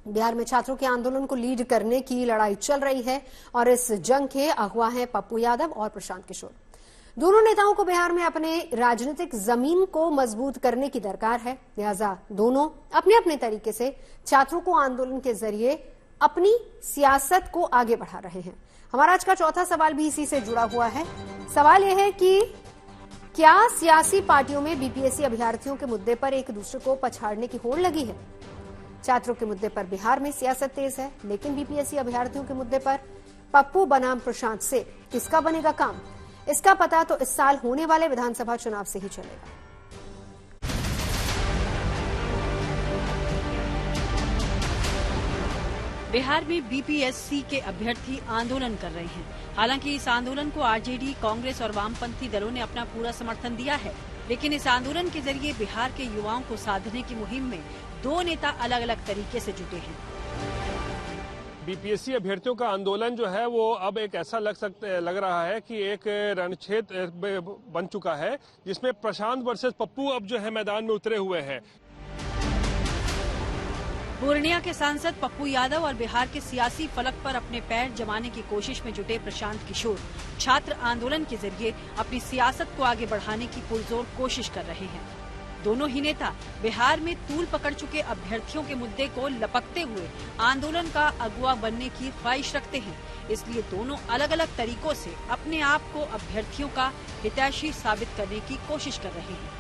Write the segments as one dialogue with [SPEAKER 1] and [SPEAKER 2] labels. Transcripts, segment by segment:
[SPEAKER 1] बिहार में छात्रों के आंदोलन को लीड करने की लड़ाई चल रही है और इस जंग के अगुवा हैं पप्पू यादव और प्रशांत किशोर। दोनों नेताओं को बिहार में अपने राजनीतिक जमीन को मजबूत करने की दरकार है, लिहाजा दोनों अपने अपने तरीके से छात्रों को आंदोलन के जरिए अपनी सियासत को आगे बढ़ा रहे हैं। हमारा आज का चौथा सवाल भी इसी से जुड़ा हुआ है। सवाल यह है कि क्या सियासी पार्टियों में बीपीएससी अभ्यर्थियों के मुद्दे पर एक दूसरे को पछाड़ने की होड़ लगी है? छात्रों के मुद्दे पर बिहार में सियासत तेज है, लेकिन बीपीएससी अभ्यर्थियों के मुद्दे पर पप्पू बनाम प्रशांत से किसका बनेगा काम? इसका पता तो इस साल होने वाले विधानसभा चुनाव से ही चलेगा।
[SPEAKER 2] बिहार में बीपीएससी के अभ्यर्थी आंदोलन कर रहे हैं। हालांकि इस आंदोलन को आरजेडी, कांग्रेस और वामपंथी दलों ने अपना पूरा समर्थन दिया है, लेकिन इस आंदोलन के जरिए बिहार के युवाओं को साधने की मुहिम में दो नेता अलग अलग तरीके से जुटे हैं।
[SPEAKER 3] बीपीएससी अभ्यर्थियों का आंदोलन जो है वो अब एक ऐसा लग रहा है कि एक रणक्षेत्र बन चुका है, जिसमें प्रशांत वर्सेस पप्पू अब जो है मैदान में उतरे हुए हैं।
[SPEAKER 2] पूर्णिया के सांसद पप्पू यादव और बिहार के सियासी फलक पर अपने पैर जमाने की कोशिश में जुटे प्रशांत किशोर छात्र आंदोलन के जरिए अपनी सियासत को आगे बढ़ाने की पुरजोर कोशिश कर रहे हैं। दोनों ही नेता बिहार में तूल पकड़ चुके अभ्यर्थियों के मुद्दे को लपकते हुए आंदोलन का अगुवा बनने की ख्वाहिश रखते हैं, इसलिए दोनों अलग अलग तरीकों से अपने आप को अभ्यर्थियों का हितैषी साबित करने की कोशिश कर रहे हैं।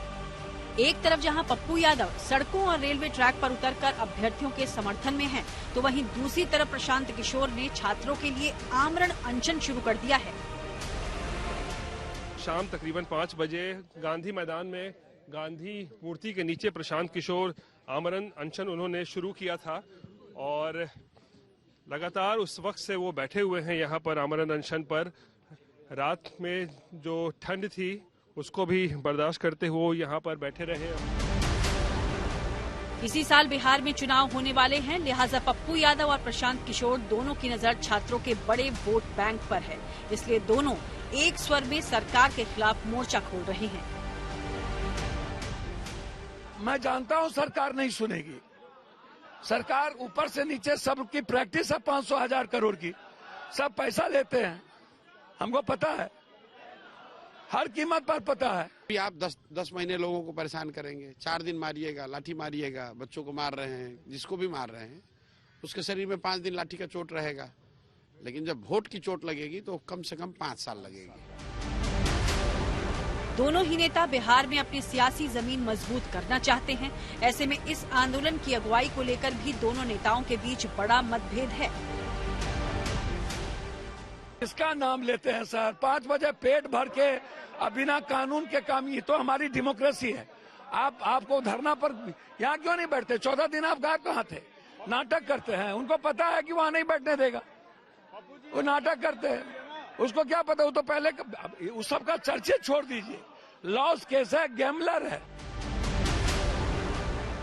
[SPEAKER 2] एक तरफ जहां पप्पू यादव सड़कों और रेलवे ट्रैक पर उतरकर अभ्यर्थियों के समर्थन में हैं, तो वहीं दूसरी तरफ प्रशांत किशोर ने छात्रों के लिए आमरण अनशन शुरू कर दिया है।
[SPEAKER 3] शाम तकरीबन 5 बजे गांधी मैदान में गांधी मूर्ति के नीचे प्रशांत किशोर आमरण अनशन उन्होंने शुरू किया था और लगातार उस वक्त से वो बैठे हुए हैं यहाँ पर आमरण अनशन पर। रात में जो ठंड थी उसको भी बर्दाश्त करते हुए यहाँ पर बैठे रहे।
[SPEAKER 2] इसी साल बिहार में चुनाव होने वाले हैं, लिहाजा पप्पू यादव और प्रशांत किशोर दोनों की नजर छात्रों के बड़े वोट बैंक पर है, इसलिए दोनों एक स्वर में सरकार के खिलाफ मोर्चा खोल रहे हैं।
[SPEAKER 4] मैं जानता हूं सरकार नहीं सुनेगी। सरकार ऊपर से नीचे सबकी प्रैक्टिस है 500,000 करोड़ की, सब पैसा लेते हैं, हमको पता है, हर कीमत पर पता है।
[SPEAKER 5] आप 10 महीने लोगों को परेशान करेंगे, 4 दिन मारिएगा, लाठी मारिएगा, बच्चों को मार रहे हैं, जिसको भी मार रहे हैं उसके शरीर में 5 दिन लाठी का चोट रहेगा, लेकिन जब वोट की चोट लगेगी तो कम से कम 5 साल लगेगी।
[SPEAKER 2] दोनों ही नेता बिहार में अपनी सियासी जमीन मजबूत करना चाहते हैं। ऐसे में इस आंदोलन की अगुवाई को लेकर भी दोनों नेताओं के बीच बड़ा मतभेद है।
[SPEAKER 4] इसका नाम लेते हैं सर, 5 बजे पेट भर के बिना कानून के काम, ये तो हमारी डेमोक्रेसी है। आपको धरना पर यहाँ क्यों नहीं बैठते? 14 दिन आप गायब कहाँ थे? नाटक करते हैं, उनको पता है कि वहाँ नहीं बैठने देगा, वो नाटक करते हैं, उसको क्या पता? वो तो पहले उस सबका चर्चे छोड़ दीजिए, लॉस केस है, गैम्बलर है।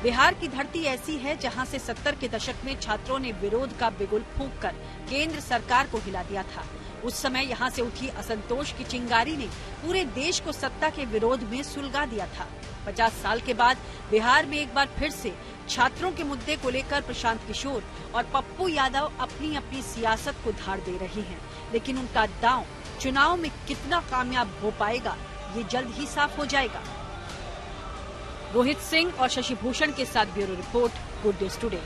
[SPEAKER 2] बिहार की धरती ऐसी है जहां से 70 के दशक में छात्रों ने विरोध का बिगुल फूंककर केंद्र सरकार को हिला दिया था। उस समय यहां से उठी असंतोष की चिंगारी ने पूरे देश को सत्ता के विरोध में सुलगा दिया था। 50 साल के बाद बिहार में एक बार फिर से छात्रों के मुद्दे को लेकर प्रशांत किशोर और पप्पू यादव अपनी अपनी सियासत को धार दे रहे हैं, लेकिन उनका दांव चुनाव में कितना कामयाब हो पाएगा ये जल्द ही साफ हो जाएगा। रोहित सिंह और शशि भूषण के साथ bureau report, good news today.